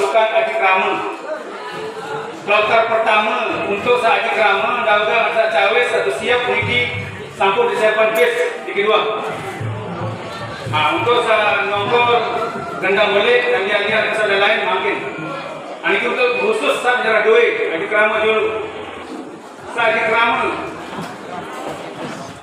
pasukan Aji Kramen. Kloter pertama untuk Aji Kramen, dauga asa cawe satu siap niki sampun disiapkan base di kedua. Untuk nomor gendang balik dan lihat ada lain makin. Ini untuk khusus saat jarak dua Aji Kramen dulu. Aji Kramen